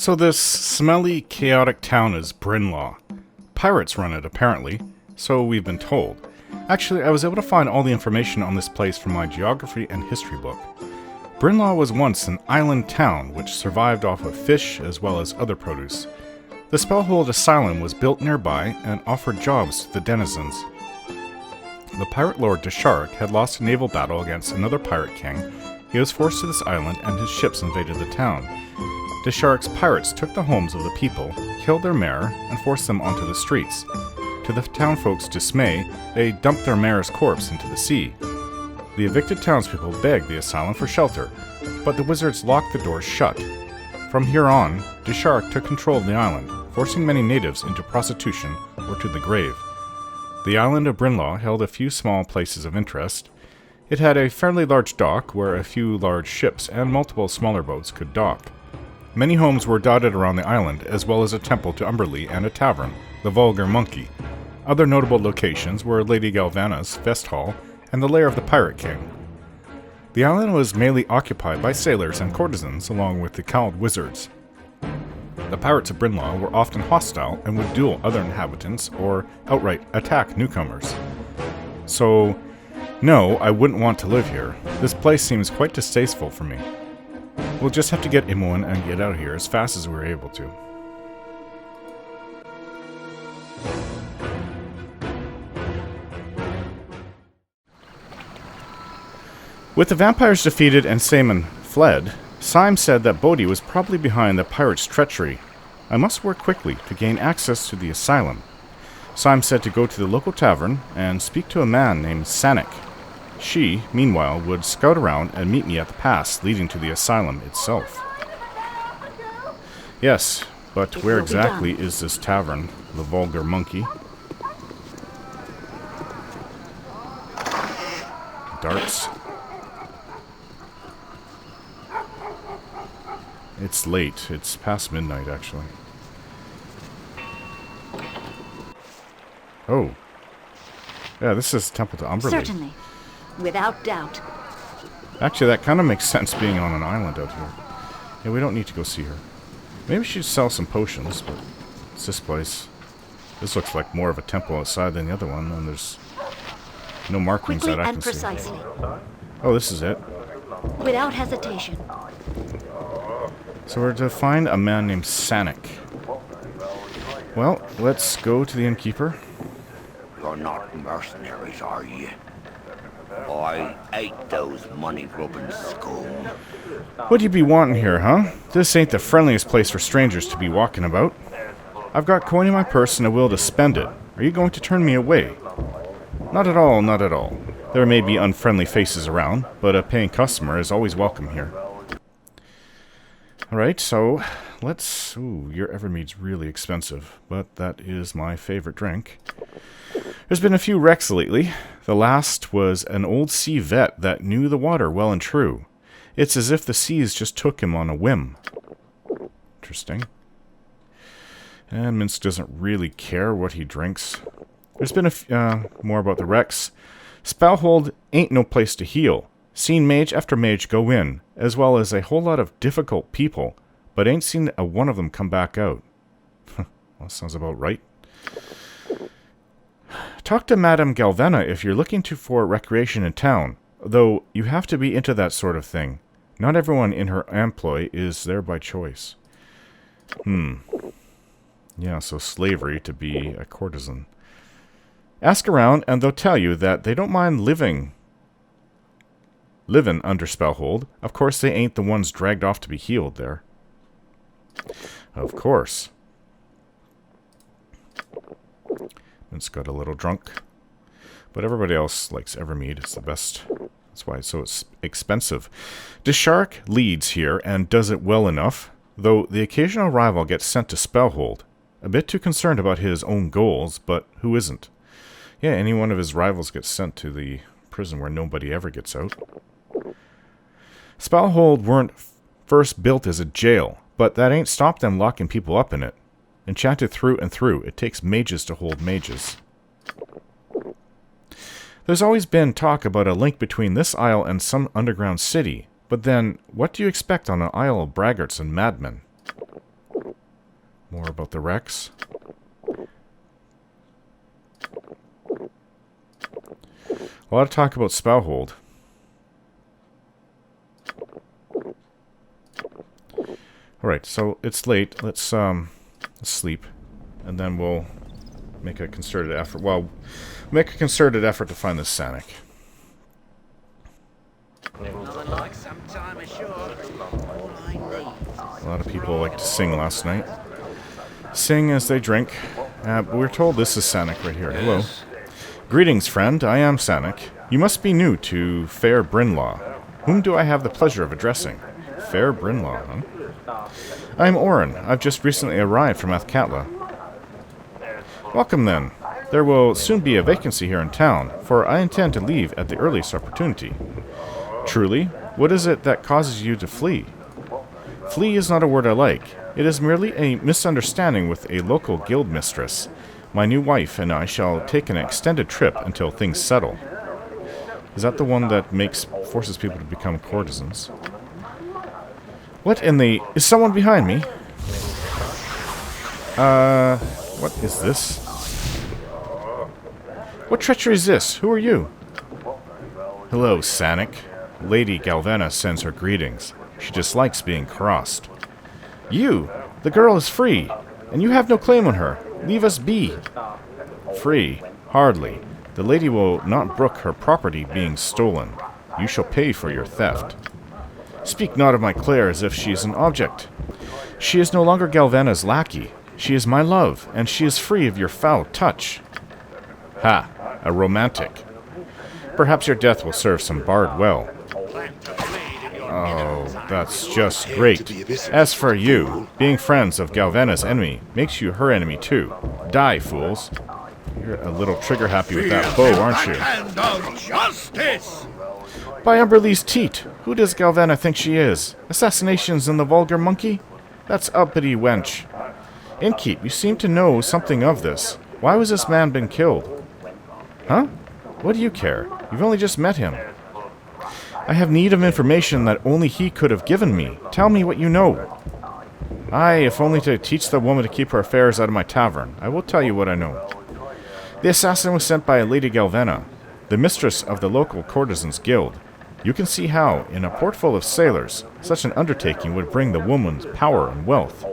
So this smelly, chaotic town is Brynnlaw. Pirates run it, apparently, so we've been told. Actually, I was able to find all the information on this place from my geography and history book. Brynnlaw was once an island town which survived off of fish as well as other produce. The Spellhold Asylum was built nearby and offered jobs to the denizens. The pirate lord Deshark had lost a naval battle against another pirate king. He was forced to this island and his ships invaded the town. Deshark's pirates took the homes of the people, killed their mayor, and forced them onto the streets. To the townfolk's dismay, they dumped their mayor's corpse into the sea. The evicted townspeople begged the asylum for shelter, but the wizards locked the doors shut. From here on, Deshark took control of the island, forcing many natives into prostitution or to the grave. The island of Brynnlaw held a few small places of interest. It had a fairly large dock where a few large ships and multiple smaller boats could dock. Many homes were dotted around the island, as well as a temple to Umberlee and a tavern, the Vulgar Monkey. Other notable locations were Lady Galvana's Fest Hall and the lair of the Pirate King. The island was mainly occupied by sailors and courtesans, along with the cowled wizards. The pirates of Brynnlaw were often hostile and would duel other inhabitants or outright attack newcomers. So, no, I wouldn't want to live here. This place seems quite distasteful for me. We'll just have to get Imoen and get out of here as fast as we're able to. With the vampires defeated and Saemon fled, Syme said that Bodhi was probably behind the pirates' treachery. I must work quickly to gain access to the asylum. Syme said to go to the local tavern and speak to a man named Sanik. She, meanwhile, would scout around and meet me at the pass leading to the asylum itself. Yes, but where exactly is this tavern, the Vulgar Monkey? Darts. It's late. It's past midnight, actually. Oh. Yeah, this is Temple to Umberlee. Certainly. Without doubt. Actually, that kind of makes sense being on an island out here. Yeah, we don't need to go see her. Maybe she'd sell some potions, but it's this place. This looks like more of a temple outside than the other one, and there's no markings Quickly that I and can precisely. see. Oh, this is it. Without hesitation. So we're to find a man named Sanik. Well, let's go to the innkeeper. You're not mercenaries, are you? I ate those money-grubbing scum. What'd you be wanting here, huh? This ain't the friendliest place for strangers to be walking about. I've got coin in my purse and a will to spend it. Are you going to turn me away? Not at all, not at all. There may be unfriendly faces around, but a paying customer is always welcome here. Alright, so let's... Ooh, your Evermead's really expensive, but that is my favorite drink. There's been a few wrecks lately. The last was an old sea vet that knew the water well and true. It's as if the seas just took him on a whim. Interesting. And Minsk doesn't really care what he drinks. There's been more about the wrecks. Spellhold ain't no place to heal. Seen mage after mage go in, as well as a whole lot of difficult people, but ain't seen a one of them come back out. Well, sounds about right. Talk to Madame Galvana if you're looking for recreation in town, though you have to be into that sort of thing. Not everyone in her employ is there by choice. Yeah, so slavery to be a courtesan. Ask around and they'll tell you that they don't mind living under Spellhold. Of course, they ain't the ones dragged off to be healed there. Of course. It's got a little drunk. But everybody else likes Evermead. It's the best. That's why it's so expensive. Deshark leads here and does it well enough, though the occasional rival gets sent to Spellhold. A bit too concerned about his own goals, but who isn't? Yeah, any one of his rivals gets sent to the prison where nobody ever gets out. Spellhold weren't first built as a jail, but that ain't stopped them locking people up in it. Enchanted through and through, it takes mages to hold mages. There's always been talk about a link between this isle and some underground city, but then, what do you expect on an isle of braggarts and madmen? More about the wrecks. A lot of talk about Spellhold. Alright, so it's late. Let's sleep. And then we'll make a concerted effort. Well, make a concerted effort to find this Sanic. A lot of people like to sing last night. Sing as they drink. But we're told this is Sanic right here. Hello. Greetings, friend. I am Sanic. You must be new to fair Brynnlaw. Whom do I have the pleasure of addressing? Fair Brynnlaw, huh? I am Orin. I've just recently arrived from Athkatla. Welcome, then. There will soon be a vacancy here in town, for I intend to leave at the earliest opportunity. Truly? What is it that causes you to flee? Flee is not a word I like. It is merely a misunderstanding with a local guild mistress. My new wife and I shall take an extended trip until things settle. Is that the one that forces people to become courtesans? What in the... Is someone behind me? What is this? What treachery is this? Who are you? Hello, Sanic. Lady Galvana sends her greetings. She dislikes being crossed. You! The girl is free, and you have no claim on her. Leave us be. Free? Hardly. The lady will not brook her property being stolen. You shall pay for your theft. Speak not of my Claire as if she is an object. She is no longer Galvana's lackey. She is my love, and she is free of your foul touch. Ha! A romantic. Perhaps your death will serve some bard well. Oh, that's just great. As for you, being friends of Galvana's enemy makes you her enemy too. Die, fools. You're a little trigger-happy with that bow, aren't you? Hand of justice! By Umberlee's teat, who does Galvana think she is? Assassinations in the vulgar monkey? That's uppity wench. Innkeep, you seem to know something of this. Why was this man been killed? Huh? What do you care? You've only just met him. I have need of information that only he could have given me. Tell me what you know. Aye, if only to teach the woman to keep her affairs out of my tavern. I will tell you what I know. The assassin was sent by a Lady Galvana, the mistress of the local courtesans' guild. You can see how, in a port full of sailors, such an undertaking would bring the woman's power and wealth.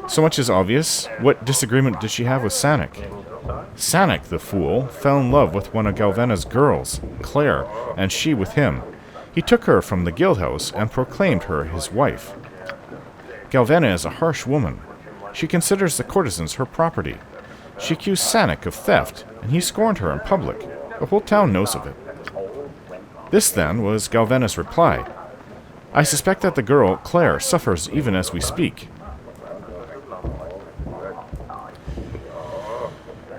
So much is obvious. What disagreement did she have with Sanic? Sanic, the fool, fell in love with one of Galvana's girls, Claire, and she with him. He took her from the Guildhouse and proclaimed her his wife. Galvana is a harsh woman. She considers the courtesans her property. She accused Sanic of theft, and he scorned her in public. The whole town knows of it. This, then, was Galvana's reply. I suspect that the girl, Claire, suffers even as we speak.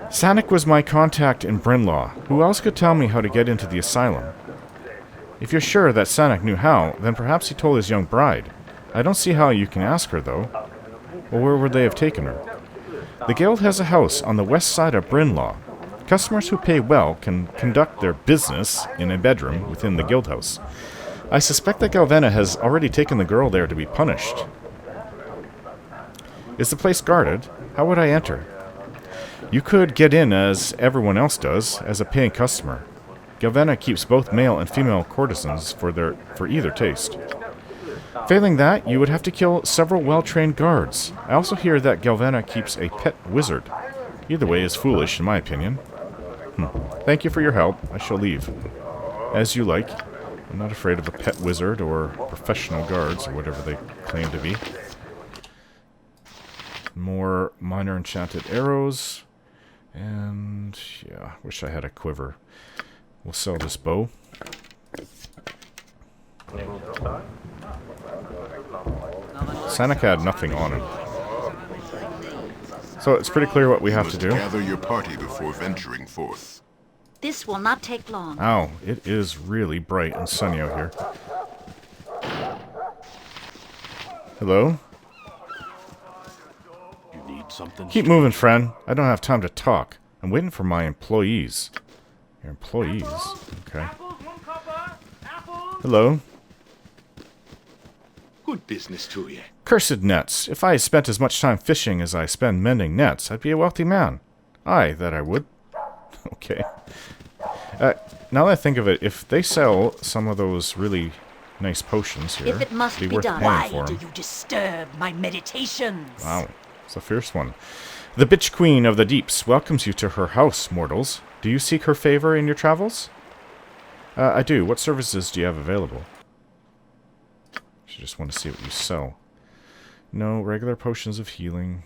Sanic was my contact in Brynnlaw. Who else could tell me how to get into the asylum? If you're sure that Sanic knew how, then perhaps he told his young bride. I don't see how you can ask her, though. Well, where would they have taken her? The guild has a house on the west side of Brynnlaw. Customers who pay well can conduct their business in a bedroom within the Guildhouse. I suspect that Galvana has already taken the girl there to be punished. Is the place guarded? How would I enter? You could get in as everyone else does, as a paying customer. Galvana keeps both male and female courtesans for either taste. Failing that, you would have to kill several well-trained guards. I also hear that Galvana keeps a pet wizard. Either way is foolish, in my opinion. Thank you for your help. I shall leave. As you like. I'm not afraid of a pet wizard or professional guards, or whatever they claim to be. More minor enchanted arrows. And, yeah, wish I had a quiver. We'll sell this bow. Sanic had nothing on him. So it's pretty clear what we have to do. Gather your party before venturing forth. This will not take long. Ow, it is really bright and sunny out here. Hello? You need something? Keep moving, friend. I don't have time to talk. I'm waiting for my employees. Your employees? Okay. Hello? Good business to you. Cursed nets! If I had spent as much time fishing as I spend mending nets, I'd be a wealthy man. Aye, that I would. Okay. Now that I think of it, if they sell some of those really nice potions here, If it must it'd be worth done. paying Why for do 'em. you disturb my meditations? Wow, it's a fierce one. The Bitch Queen of the Deeps welcomes you to her house, mortals. Do you seek her favor in your travels? I do. What services do you have available? She just want to see what you sell. No, regular potions of healing.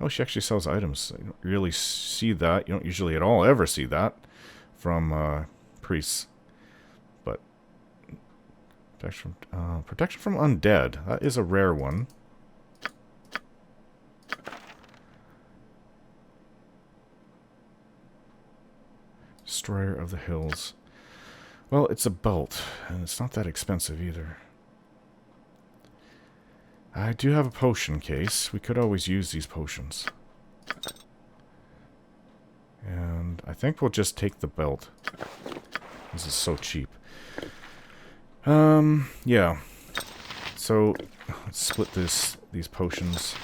Oh, she actually sells items. You don't really see that. You don't usually at all ever see that from priests. But protection from undead. That is a rare one. Destroyer of the Hills. Well, it's a belt, and it's not that expensive either. I do have a potion case. We could always use these potions. And I think we'll just take the belt. This is so cheap. Yeah. So, let's split these potions.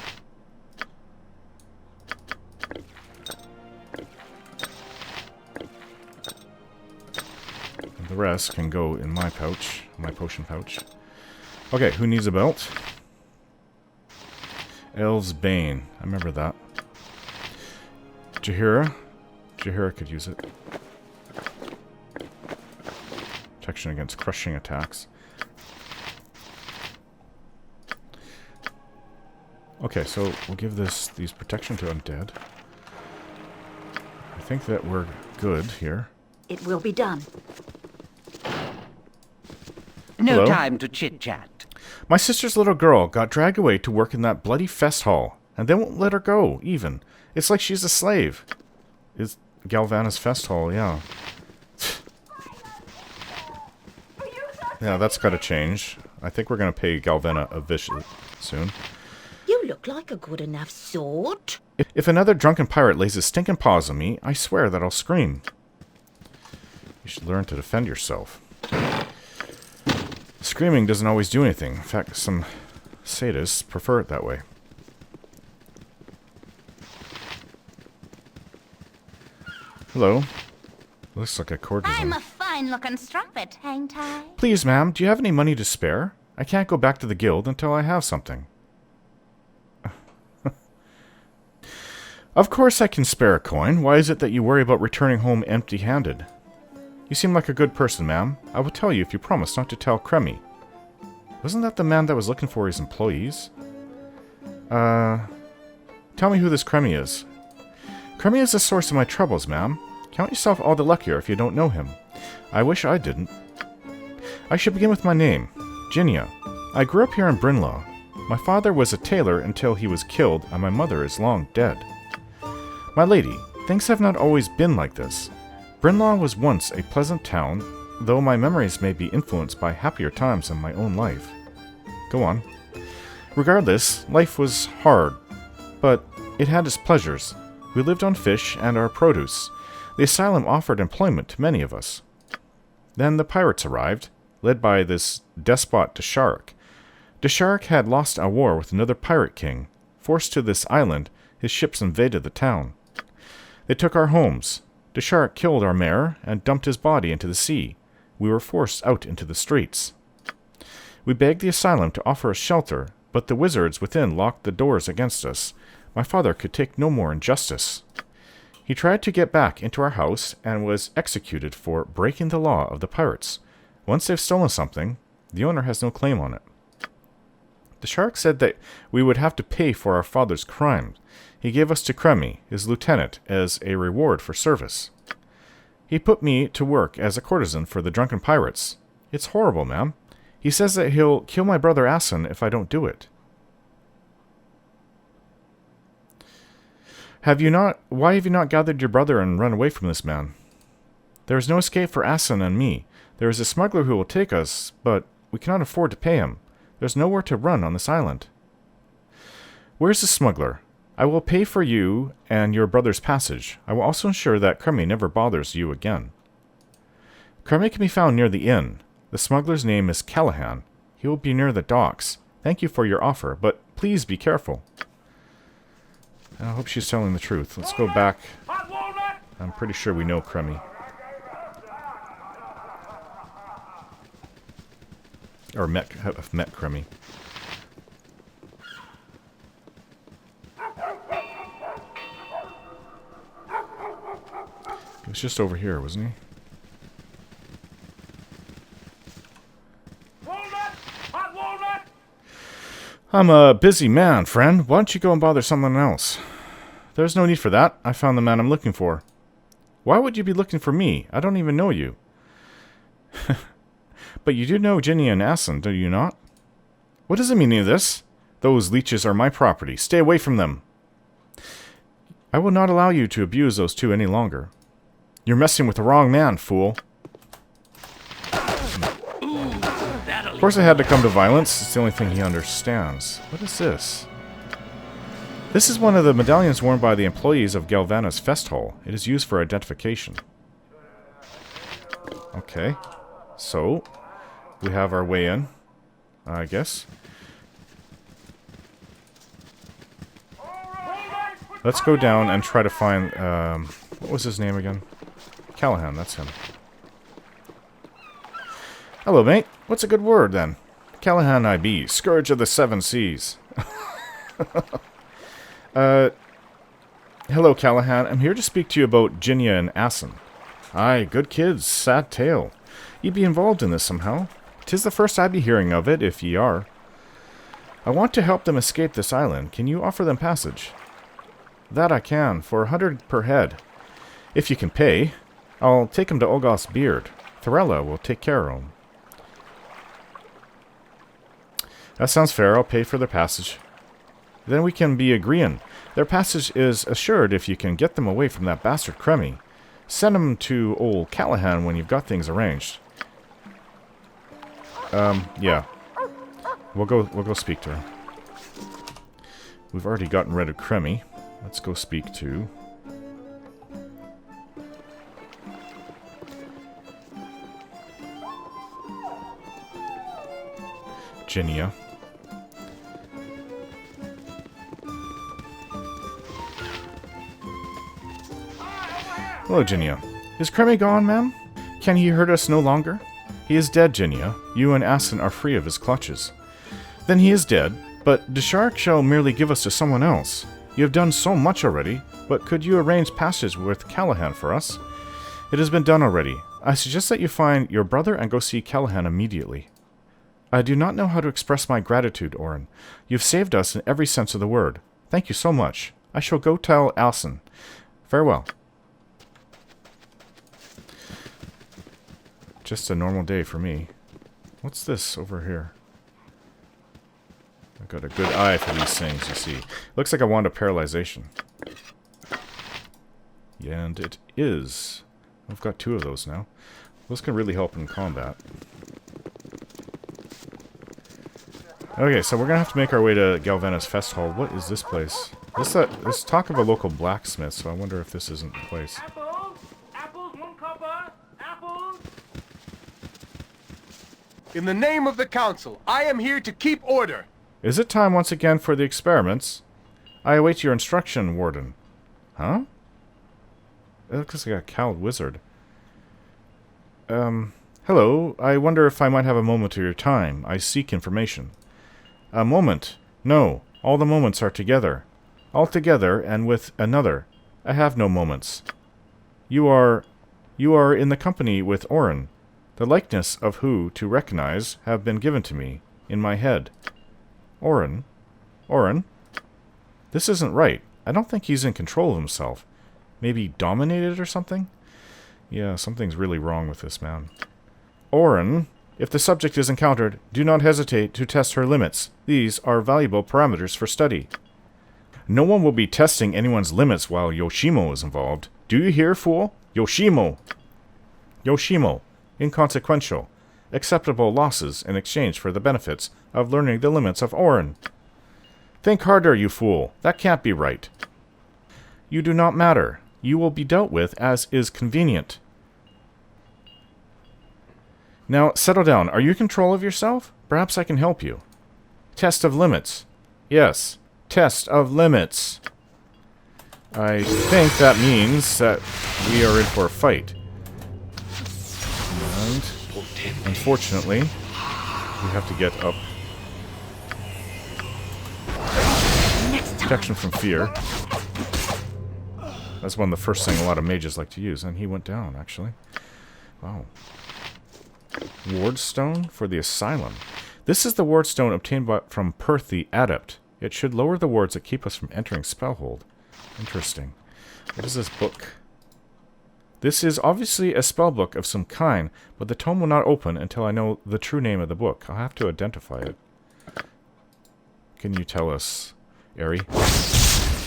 And the rest can go in my pouch, my potion pouch. Okay, who needs a belt? Elves Bane. I remember that. Jahira. Jahira could use it. Protection against crushing attacks. Okay, so we'll give these protection to undead. I think that we're good here. It will be done. No Hello? time to chit-chat. My sister's little girl got dragged away to work in that bloody fest hall, and they won't let her go, even. It's like she's a slave. Is Galvana's fest hall, yeah. Yeah, that's gotta change. I think we're gonna pay Galvana a visit soon. You look like a good enough sort. If another drunken pirate lays his stinking paws on me, I swear that I'll scream. You should learn to defend yourself. Screaming doesn't always do anything. In fact, some sadists prefer it that way. Hello. Looks like a courtesan. I'm a fine-looking strumpet, ain't I? Please, ma'am, do you have any money to spare? I can't go back to the guild until I have something. Of course I can spare a coin. Why is it that you worry about returning home empty-handed? You seem like a good person, ma'am. I will tell you if you promise not to tell Cremy. Wasn't that the man that was looking for his employees? Tell me who this Cremy is. Cremy is the source of my troubles, ma'am. Count yourself all the luckier if you don't know him. I wish I didn't. I should begin with my name, Ginia. I grew up here in Brynnlaw. My father was a tailor until he was killed, and my mother is long dead. My lady, things have not always been like this. Brynnlaw was once a pleasant town, though my memories may be influenced by happier times in my own life. Go on. Regardless, life was hard, but it had its pleasures. We lived on fish and our produce. The asylum offered employment to many of us. Then the pirates arrived, led by this despot Desharik. Desharik had lost a war with another pirate king. Forced to this island, his ships invaded the town. They took our homes. Desharik killed our mayor and dumped his body into the sea. We were forced out into the streets. We begged the asylum to offer us shelter, but the wizards within locked the doors against us. My father could take no more injustice. He tried to get back into our house and was executed for breaking the law of the pirates. Once they've stolen something, the owner has no claim on it. The shark said that we would have to pay for our father's crimes. He gave us to Cremy, his lieutenant, as a reward for service. He put me to work as a courtesan for the drunken pirates. It's horrible, ma'am. He says that he'll kill my brother Asen if I don't do it. Why have you not gathered your brother and run away from this man? There is no escape for Asen and me. There is a smuggler who will take us, but we cannot afford to pay him. There's nowhere to run on this island. Where's the smuggler? I will pay for you and your brother's passage. I will also ensure that Cremy never bothers you again. Cremy can be found near the inn. The smuggler's name is Callahan. He will be near the docks. Thank you for your offer, but please be careful. I hope she's telling the truth. Let's go back. I'm pretty sure we know Crummy. Or have met Crummy. He was just over here, wasn't he? I'm a busy man, friend. Why don't you go and bother someone else? There's no need for that. I found the man I'm looking for. Why would you be looking for me? I don't even know you. But you do know Ginny and Assen, do you not? What does the meaning of this? Those leeches are my property. Stay away from them. I will not allow you to abuse those two any longer. You're messing with the wrong man, fool. Of course I had to come to violence. It's the only thing he understands. What is this? This is one of the medallions worn by the employees of Galvana's Fest Hall. It is used for identification. Okay. So, we have our way in, I guess. Let's go down and try to find, what was his name again? Callahan, that's him. Hello, mate. What's a good word, then? Callahan I be, Scourge of the Seven Seas. Hello, Callahan. I'm here to speak to you about Jinya and Assen. Aye, good kids. Sad tale. Ye be involved in this somehow. 'Tis the first I be hearing of it, if ye are. I want to help them escape this island. Can you offer them passage? That I can, for 100 per head. If you can pay, I'll take him to Olgoth's Beard. Thorella will take care of him. That sounds fair. I'll pay for their passage. Then we can be agreeing. Their passage is assured if you can get them away from that bastard Crummy. Send them to old Callahan when you've got things arranged. Yeah. We'll go speak to her. We've already gotten rid of Crummy. Let's go speak to... Jinya. Hello, Jinya. Is Crummy gone, ma'am? Can he hurt us no longer? He is dead, Jinya. You and Assen are free of his clutches. Then he is dead, but Deshark shall merely give us to someone else. You have done so much already, but could you arrange passage with Callahan for us? It has been done already. I suggest that you find your brother and go see Callahan immediately. I do not know how to express my gratitude, Orin. You've saved us in every sense of the word. Thank you so much. I shall go tell Assen. Farewell. Just a normal day for me. What's this over here? I've got a good eye for these things, you see. Looks like a wand of paralyzation. Yeah, and it is. I've got 2 of those now. Those can really help in combat. Okay, so we're gonna have to make our way to Galvana's Fest Hall. What is this place? There's talk of a local blacksmith, so I wonder if this isn't the place. Apples, 1 copper. Apples. In the name of the council, I am here to keep order. Is it time once again for the experiments? I await your instruction, Warden. Huh? It looks like a cowled wizard. Hello. I wonder if I might have a moment of your time. I seek information. A moment? No. All the moments are together. All together and with another. I have no moments. You are in the company with Orin. The likeness of who to recognize have been given to me, in my head. Orin? Orin? This isn't right. I don't think he's in control of himself. Maybe dominated or something? Yeah, something's really wrong with this man. Orin, if the subject is encountered, do not hesitate to test her limits. These are valuable parameters for study. No one will be testing anyone's limits while Yoshimo is involved. Do you hear, fool? Yoshimo! Yoshimo. Inconsequential. Acceptable losses in exchange for the benefits of learning the limits of Orin. Think harder, you fool. That can't be right. You do not matter. You will be dealt with as is convenient. Now, settle down. Are you in control of yourself? Perhaps I can help you. Test of limits. Yes. Test of limits. I think that means that we are in for a fight. And unfortunately, we have to get up. Protection from fear. That's one of the first thing a lot of mages like to use. And he went down, actually. Wow. Wardstone for the Asylum. This is the wardstone obtained from Perth the Adept. It should lower the wards that keep us from entering Spellhold. Interesting. What is this book? This is obviously a spell book of some kind, but the tome will not open until I know the true name of the book. I'll have to identify it. Can you tell us, Ari?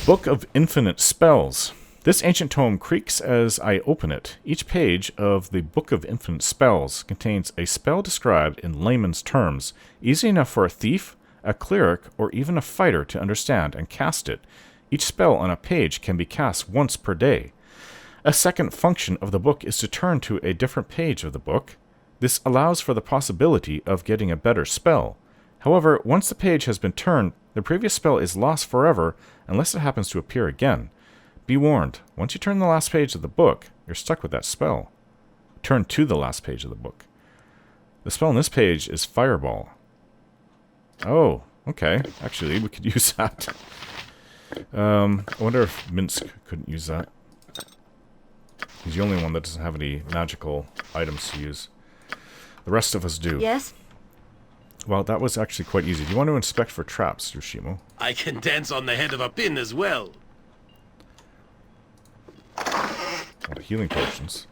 Book of Infinite Spells. This ancient tome creaks as I open it. Each page of the Book of Infinite Spells contains a spell described in layman's terms, easy enough for a thief, a cleric, or even a fighter to understand and cast it. Each spell on a page can be cast once per day. A second function of the book is to turn to a different page of the book. This allows for the possibility of getting a better spell. However, once the page has been turned, the previous spell is lost forever unless it happens to appear again. Be warned, once you turn the last page of the book, you're stuck with that spell. Turn to the last page of the book. The spell on this page is Fireball. Oh, okay. Actually, we could use that. I wonder if Minsk couldn't use that. He's the only one that doesn't have any magical items to use. The rest of us do. Yes? Well, that was actually quite easy. Do you want to inspect for traps, Yoshimo? I can dance on the head of a pin as well. Healing potions.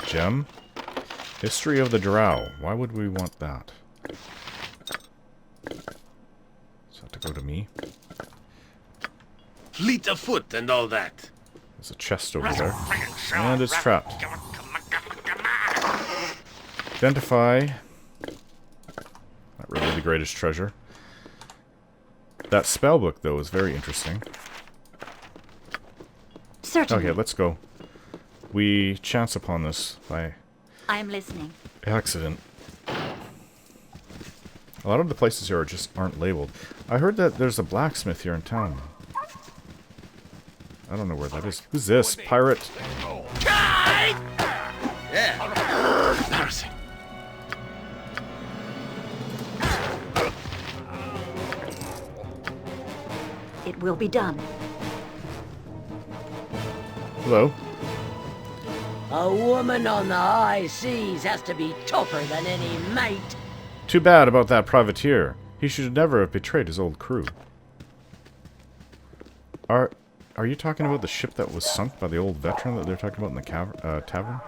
Gem. History of the Drow. Why would we want that? Does that have to go to me? Fleet of foot and all that. There's a chest over there. And it's trapped. Identify. Not really the greatest treasure. That spellbook, though, is very interesting. Certainly. Okay, let's go. We chance upon this by I am listening. accident. A lot of the places here aren't labeled. I heard that there's a blacksmith here in town. I don't know where that is. Who's this? Pirate? Yeah. Embarrassing. It will be done. Hello? A woman on the high seas has to be tougher than any mate. Too bad about that privateer. He should never have betrayed his old crew. Are you talking about the ship that was sunk by the old veteran that they're talking about in the tavern?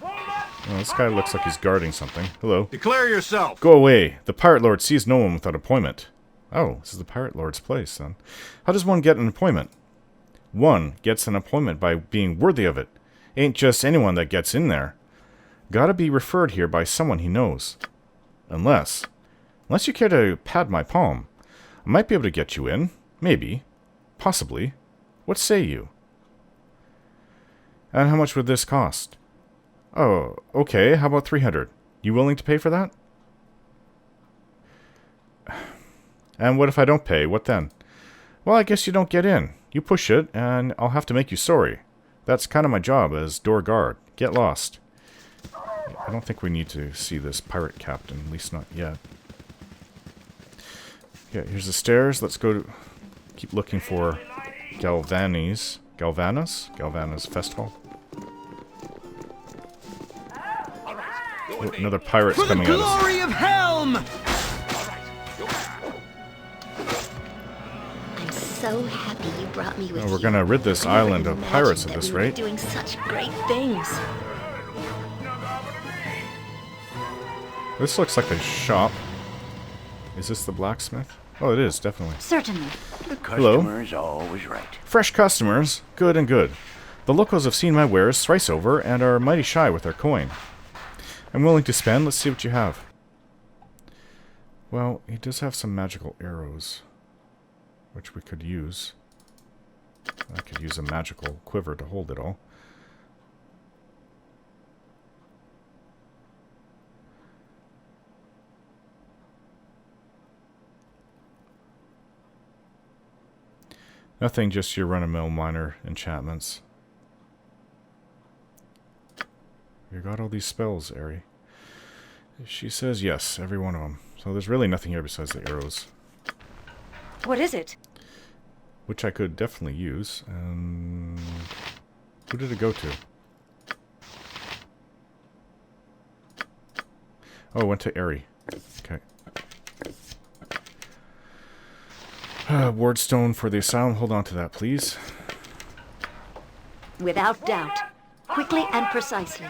Oh, this guy looks like he's guarding something. Hello. Declare yourself. Go away. The Pirate Lord sees no one without appointment. Oh, this is the Pirate Lord's place, then. How does one get an appointment? One gets an appointment by being worthy of it. Ain't just anyone that gets in there. Gotta be referred here by someone he knows. Unless you care to pad my palm. I might be able to get you in. Maybe. Possibly. What say you? And how much would this cost? Oh, okay. How about 300? You willing to pay for that? And what if I don't pay? What then? Well, I guess you don't get in. You push it, and I'll have to make you sorry. That's kind of my job as door guard. Get lost. I don't think we need to see this pirate captain, at least not yet. Yeah, here's the stairs. Let's go to... Keep looking for Galvana's Festival. Oh, another pirate's coming at us. Glory of Helm! I'm so happy you brought me with Oh, we're you. gonna rid this I never island of pirates at imagined that this we were rate. doing such great things. This looks like a shop. Is this the blacksmith? Oh, it is, definitely. Certainly. The Hello. customer's always right. Fresh customers. Good and good. The locals have seen my wares thrice over and are mighty shy with their coin. I'm willing to spend. Let's see what you have. Well, he does have some magical arrows, which we could use. I could use a magical quiver to hold it all. Nothing, just your run-of-the-mill minor enchantments. You got all these spells, Aerie. She says yes, every one of them. So there's really nothing here besides the arrows. What is it? Which I could definitely use. And who did it go to? Oh, it went to Aerie. Okay. Wardstone for the asylum. Hold on to that, please. Without doubt. Quickly and precisely.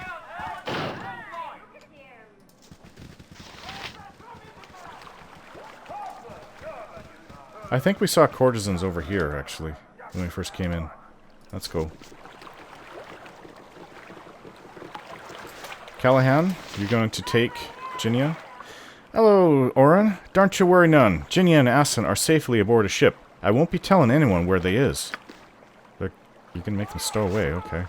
I think we saw courtesans over here, actually, when we first came in. Let's go. Callahan, you're going to take Jinia? Hello, Oren. Don't you worry none. Jinia and Asen are safely aboard a ship. I won't be telling anyone where they is. But you can make them stow away, okay.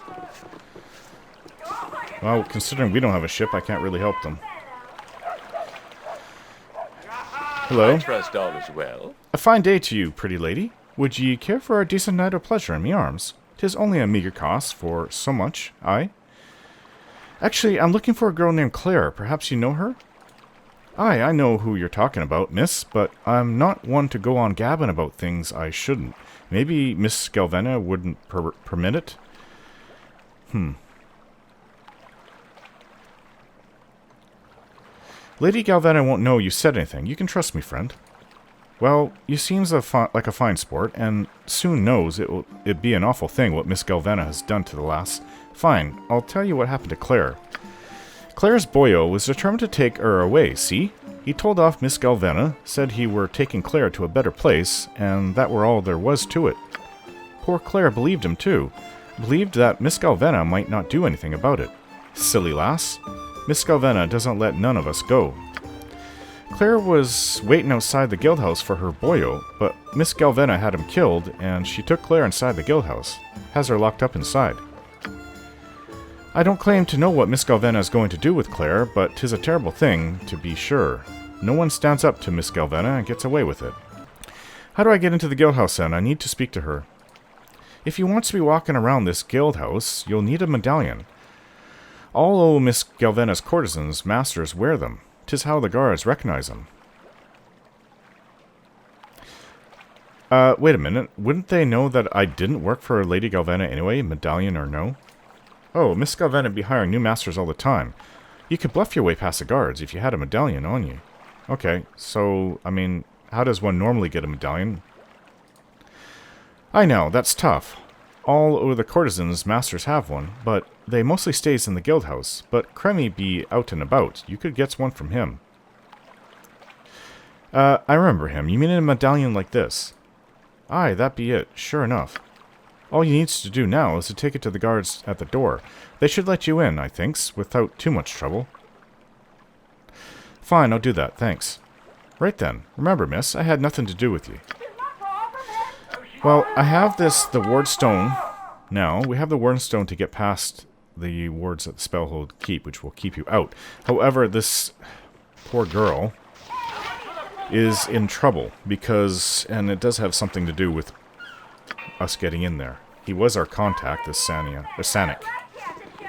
Well, considering we don't have a ship, I can't really help them. Hello. I trust all is well. A fine day to you, pretty lady. Would ye care for a decent night of pleasure in me arms? 'Tis only a meager cost for so much, aye? Actually, I'm looking for a girl named Claire. Perhaps you know her? Aye, I know who you're talking about, miss, but I'm not one to go on gabbing about things I shouldn't. Maybe Miss Galvena wouldn't permit it? Lady Galvena won't know you said anything. You can trust me, friend. Well, you seems like a fine sport, and soon knows it'd be an awful thing what Miss Galvena has done to the lass. Fine, I'll tell you what happened to Claire. Claire's boyo was determined to take her away, see? He told off Miss Galvena, said he were taking Claire to a better place, and that were all there was to it. Poor Claire believed him, too. Believed that Miss Galvena might not do anything about it. Silly lass. Miss Galvena doesn't let none of us go. Claire was waiting outside the Guildhouse for her boyo, but Miss Galvena had him killed, and she took Claire inside the Guildhouse. Has her locked up inside. I don't claim to know what Miss Galvena is going to do with Claire, but 'tis a terrible thing, to be sure. No one stands up to Miss Galvena and gets away with it. How do I get into the Guildhouse, then? I need to speak to her. If you want to be walking around this Guildhouse, you'll need a medallion. All Miss Galvena's courtesans' masters wear them. 'Tis how the guards recognize them. Wait a minute. Wouldn't they know that I didn't work for Lady Galvena anyway, medallion or no? Oh, Miss Galvena would be hiring new masters all the time. You could bluff your way past the guards if you had a medallion on you. Okay, so, I mean, how does one normally get a medallion? I know, that's tough. All o' the courtesans' masters have one, but they mostly stays in the Guildhouse. But Cremy be out and about. You could get one from him. I remember him. You mean a medallion like this? Aye, that be it. Sure enough. All you needs to do now is to take it to the guards at the door. They should let you in, I thinks, without too much trouble. Fine, I'll do that, thanks. Right then. Remember, miss, I had nothing to do with you. Well, I have the wardstone now. We have the wardstone to get past the wards at the Spellhold Keep, which will keep you out. However, this poor girl is in trouble because, and it does have something to do with us getting in there. He was our contact, this Sanic.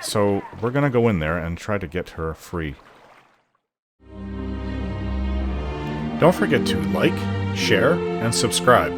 So we're gonna go in there and try to get her free. Don't forget to like, share, and subscribe.